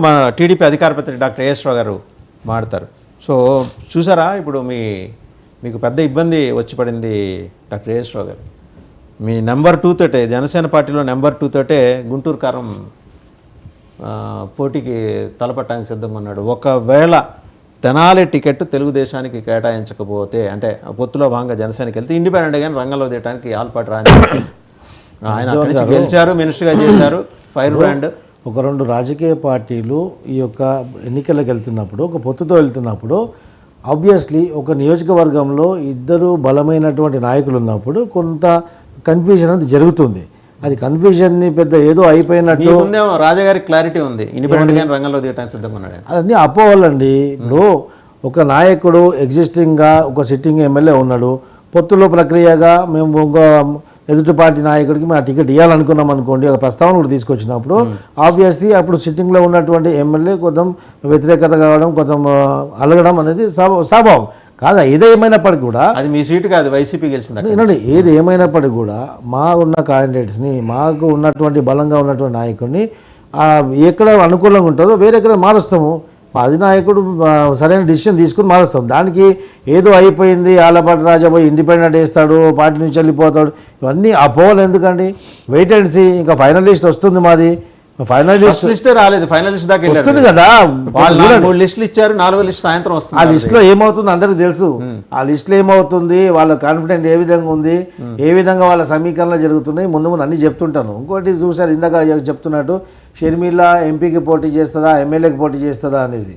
మా టీడీపీ అధికార ప్రతినిధి డాక్టర్ ఏఎస్ రావు గారు మాట్లాడతారు. సో చూసారా, ఇప్పుడు మీకు పెద్ద ఇబ్బంది వచ్చి పడింది డాక్టర్ ఏఎస్ రావు గారు. మీ నెంబర్ 2 తోటే, జనసేన పార్టీలో నెంబర్ 2 తోటే గుంటూరు కారం పోటీకి తలపట్టడానికి సిద్ధంగా ఉన్నాడు. ఒకవేళ తెనాలి టికెట్ తెలుగుదేశానికి కేటాయించకపోతే, అంటే పొత్తులో భాగంగా జనసేనకి వెళ్తే ఇండిపెండెంట్ గానీ రంగంలో తీయడానికి ఆల్పాటి ఆయన గెలిచారు, మినిస్టర్గా చేశారు, ఫైర్ బ్రాండ్. ఒక 2 రాజకీయ పార్టీలు ఈ యొక్క ఎన్నికలకు వెళ్తున్నప్పుడు, ఒక పొత్తుతో వెళ్తున్నప్పుడు ఆబ్వియస్లీ ఒక నియోజకవర్గంలో 2 బలమైనటువంటి నాయకులు ఉన్నప్పుడు కొంత కన్ఫ్యూజన్ అనేది జరుగుతుంది. అది కన్ఫ్యూజన్ని పెద్ద ఏదో అయిపోయినట్టు రాజాగారి క్లారిటీ ఉంది, ఇండిపెండెంట్ గానీ రంగంలో తీయడానికి సిద్ధంగా ఉన్నాడు. అదన్నీ అపోవాలండి. ఇప్పుడు ఒక నాయకుడు ఎగ్జిస్టింగ్గా ఒక సిట్టింగ్ ఎమ్మెల్యే ఉన్నాడు, పొత్తులో ప్రక్రియగా మేము ఒక ఎదుటి పార్టీ నాయకుడికి మేము ఆ టికెట్ ఇవ్వాలనుకున్నాం అనుకోండి, ఒక ప్రస్తావన కూడా తీసుకొచ్చినప్పుడు ఆబ్వియస్లీ అప్పుడు సిట్టింగ్లో ఉన్నటువంటి ఎమ్మెల్యే కొంచెం వ్యతిరేకత కావడం, కొంచెం అలగడం అనేది స్వభావం కాదా. ఏదేమైనప్పటికీ కూడా అది మీ సీటు కాదు, వైసీపీ గెలిచింది. ఏనండి, ఏది ఏమైనప్పటికీ కూడా మా ఉన్న క్యాండిడేట్స్ని, మాకు ఉన్నటువంటి బలంగా ఉన్నటువంటి నాయకుడిని ఎక్కడ అనుకూలంగా ఉంటుందో వేరే ఎక్కడ మారుస్తాము. అధినాయకుడు సరైన డిసిషన్ తీసుకుని మారుస్తాం. దానికి ఏదో అయిపోయింది, ఆలపాటి రాజా పోయి ఇండిపెండెంట్ వేస్తాడు, పార్టీ నుంచి వెళ్ళిపోతాడు, ఇవన్నీ అపోహలు ఎందుకండి. Wait and see. ఇంకా ఫైనల్ లిస్ట్ వస్తుంది, మాది ఫైనల్ లిస్టే రాలేదు, ఫైనల్ లిస్ట్ దాకా వస్తుంది కదా. వాళ్ళు 3 లిస్టులు ఇచ్చారు, 4వ లిస్ట్ సాయంత్రం వస్తుంది. ఆ లిస్టులో ఏమవుతుంది అందరికి తెలుసు. ఆ లిస్టులో ఏమవుతుంది, వాళ్ళ కాన్ఫిడెంట్ ఏ విధంగా ఉంది, ఏ విధంగా వాళ్ళ సమీకరణలు జరుగుతున్నాయి, ముందు అన్నీ చెప్తుంటాను. ఇంకోటి చూసారు, ఇందాక చెప్తున్నట్టు షర్మిల ఎంపీకి పోటీ చేస్తుందా, ఎమ్మెల్యేకి పోటీ చేస్తుందా అనేది.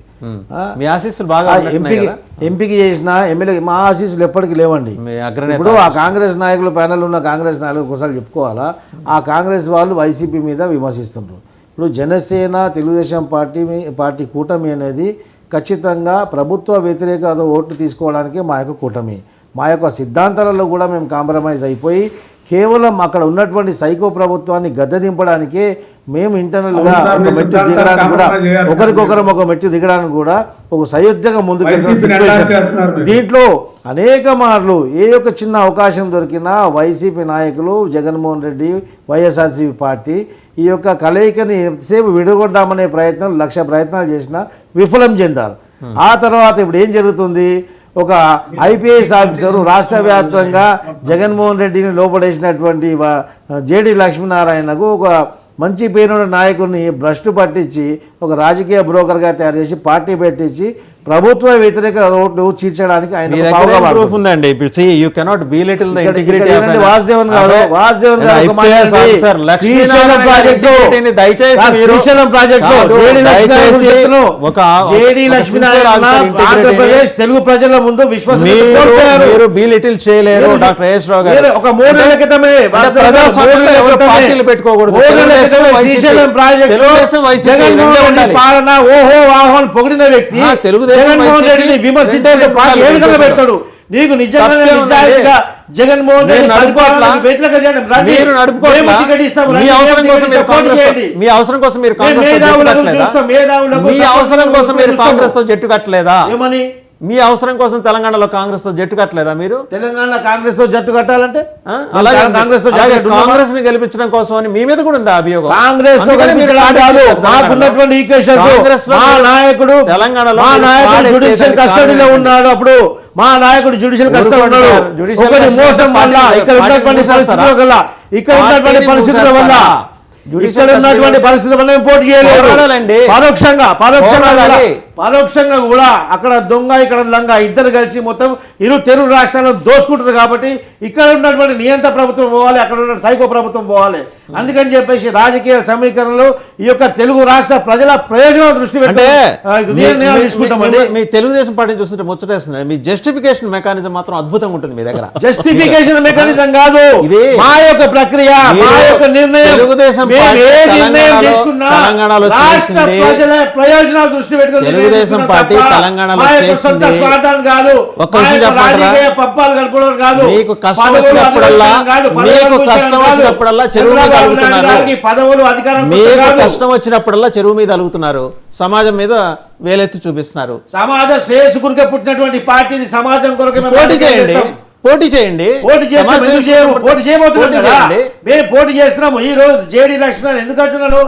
మీ ఆశీస్సులు బాగా ఎంపీకి చేసిన ఎమ్మెల్యే మా ఆశీస్సులు ఎప్పటికీ లేవండి. ఇప్పుడు ఆ కాంగ్రెస్ నాయకులు, ప్యానెల్ ఉన్న కాంగ్రెస్ నాయకులు ఒకసారి చెప్పుకోవాలా, ఆ కాంగ్రెస్ వాళ్ళు వైసీపీ మీద విమర్శిస్తుంటారు. ఇప్పుడు జనసేన తెలుగుదేశం పార్టీ కూటమి అనేది ఖచ్చితంగా ప్రభుత్వ వ్యతిరేక ఓట్లు తీసుకోవడానికే మా యొక్క కూటమి. మా యొక్క సిద్ధాంతాలలో కూడా మేము కాంప్రమైజ్ అయిపోయి కేవలం అక్కడ ఉన్నటువంటి సైకో ప్రభుత్వాన్ని గద్దెదింపడానికే మేము ఇంటర్నల్గా ఒక మెట్టు దిగడానికి కూడా, ఒకరికొకరం ఒక మెట్టు దిగడానికి కూడా ఒక సయోధ్యగా ముందుకెళ్తున్న సిచ్యువేషన్. దీంట్లో అనేక మార్లు ఏ యొక్క చిన్న అవకాశం దొరికినా వైసీపీ నాయకులు, జగన్మోహన్ రెడ్డి, వైఎస్ఆర్సీపీ పార్టీ ఈ యొక్క కలయికని ఎంతసేపు విడగొడదామనే ప్రయత్నం 1,00,000 ప్రయత్నాలు చేసినా విఫలం చెందారు. ఆ తర్వాత ఇప్పుడు ఏం జరుగుతుంది, ఒక ఐపీఎస్ ఆఫీసరు రాష్ట్ర వ్యాప్తంగా జగన్మోహన్ రెడ్డిని లోపడేసినటువంటి జేడి లక్ష్మీనారాయణకు ఒక మంచి పేరున్న నాయకుడిని భ్రష్టు పట్టించి ఒక రాజకీయ బ్రోకర్గా తయారు చేసి పార్టీ పెట్టించి ప్రభుత్వ వ్యతిరేక ఓట్లు చీర్చడానికి ఆయన ఉందండి. ఆంధ్రప్రదేశ్ తెలుగు ప్రజల ముందు విశ్వసనీయత బీలిటిల్ చేయలేరు. డాక్టర్ ఏఎస్ రావు గారు ఒక 3 నెలల క్రితమే పార్టీలు పెట్టుకోకూడదు. పాలన ఓహో వాహోని పొగిడిన వ్యక్తి జగన్మోహన్ రెడ్డిని విమర్శించే పార్టీ ఏ విధంగా పెడతాడు? నీకు నిజంగా జగన్మోహన్ రెడ్డి మీ అవసరం కోసం మీరు కాంగ్రెస్ తో జట్టు కట్టలేదా? ఏమని మీ అవసరం కోసం తెలంగాణలో కాంగ్రెస్ తో జట్టు కట్టలేదా? మీరు తెలంగాణ కాంగ్రెస్ తో జట్టు కట్టాలంటే అలాగే కాంగ్రెస్ ని గెలిపించడం కోసం అని మీ మీద కూడా ఉంది అభియోగం. కాంగ్రెస్ నాయకుడు తెలంగాణలో జ్యుడిషియల్ కస్టడీలో ఉన్నాడు. అప్పుడు మా నాయకుడు జ్యుడిషియల్ కస్టడీలో ఉన్నాడు. మోసం వల్ల ఇక్కడ ఉన్నటువంటి పరిస్థితుల వల్ల పోటీ చేయలేదు. పరోక్షంగా కూడా అక్కడ దొంగ ఇక్కడ లంగా ఇద్దరు కలిసి మొత్తం తెలుగు రాష్ట్రాలను దోసుకుంటారు. కాబట్టి ఇక్కడ ఉన్నటువంటి నియంత్రణ ప్రభుత్వం పోవాలి, అక్కడ ఉన్న సైకో ప్రభుత్వం పోవాలి. అందుకని చెప్పేసి రాజకీయ సమీకరణలో ఈ యొక్క తెలుగు రాష్ట్ర ప్రజల ప్రయోజనాల దృష్టి పెట్టి తీసుకుంటామండి. మీ తెలుగుదేశం పార్టీ చూస్తుంటే ముచ్చటేస్తుంది. మీ జస్టిఫికేషన్ మెకానిజం మాత్రం అద్భుతంగా ఉంటుంది మీ దగ్గర. జస్టిఫికేషన్ మెకానిజం కాదు, ఇది మా యొక్క ప్రక్రియ, మా యొక్క నిర్ణయం. తెలుగుదేశం తెలంగాణలో ప్రయోజనాలు దృష్టి పెట్టుకుని తెలుగుదేశం పార్టీ తెలంగాణలో మీకు కష్టం వచ్చినప్పుడల్లా చెరువు మీద అలుగుతున్నారు. మీకు కష్టం వచ్చినప్పుడల్లా చెరువు మీద అలుగుతున్నారు, సమాజం మీద వేలెత్తి చూపిస్తున్నారు. సమాజ శ్రేయస్సు కొరకే పుట్టినటువంటి పార్టీని సమాజం కొరకే పోటీ చేయండి. పోటీ చేయండి. పోటీ చేస్తాం, ఎందుకు చేయము? పోటీ చేయబోతున్నాం పోటీ కదా, చేయండి. మేము పోటీ చేస్తున్నాము. ఈ రోజు జేడీ లక్ష్మణ్ ఎందుకు అంటున్నాను,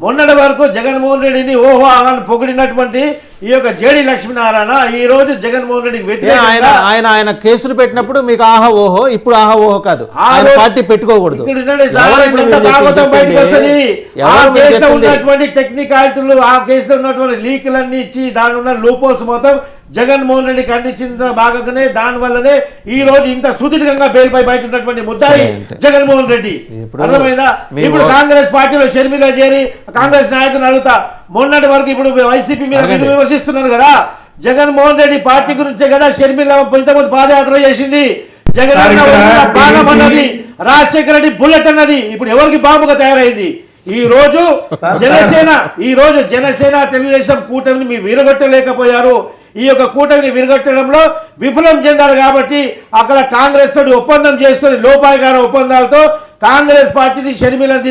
మొన్నటి వరకు జగన్మోహన్ రెడ్డిని ఓహో అని పొగిడినటువంటి ఈ యొక్క జేడీ లక్ష్మీనారాయణ ఈ రోజు జగన్మోహన్ రెడ్డికి వ్యతిరేకంగా ఆయన కేసులు పెట్టినప్పుడు మీకు ఆహా ఓహో, ఇప్పుడు ఆహా ఓహో కాదు, ఆయన పార్టీ పెట్టుకోకూడదు. ఇక్కడ ఉన్నటువంటి సామాన్య జనతా భాగవతం బయటకు వస్తది. ఆ కేసులో ఉన్నటువంటి టెక్నికాలిటీలు, ఆ కేసులో ఉన్నటువంటి లీకులన్నీ ఇచ్చి దాని ఉన్న లూపోల్స్ మొత్తం జగన్మోహన్ రెడ్డికి అందించిన భాగంగానే దాని వల్లనే ఈ రోజు ఇంత సుదీర్ఘంగా బెయిల్పై బయట ఉన్నటువంటి ముద్దాయి జగన్మోహన్ రెడ్డి. అర్థమైందా? ఇప్పుడు కాంగ్రెస్ పార్టీలో షర్మిల చేరి కాంగ్రెస్ నాయకులను అడుగుతా, మొన్నటి వరకు ఇప్పుడు వైసీపీ మీద మీరు విమర్శిస్తున్నారు కదా, జగన్మోహన్ రెడ్డి పార్టీ గురించే కదా షర్మిల ఇంతకుముందు పాదయాత్ర చేసింది. జగన్ బాణం అన్నది, రాజశేఖర రెడ్డి బుల్లెట్ అన్నది ఇప్పుడు ఎవరికి బాంబుగా తయారైంది. ఈ రోజు జనసేన తెలుగుదేశం కూటమిని మీరు విరగొట్టలేకపోయారు. ఈ యొక్క కూటమిని విరగొట్టడంలో విఫలం చెందారు కాబట్టి అక్కడ కాంగ్రెస్ తోటి ఒప్పందం చేసుకుని లోపాయకార ఒప్పందాలతో కాంగ్రెస్ పార్టీని షర్మిలని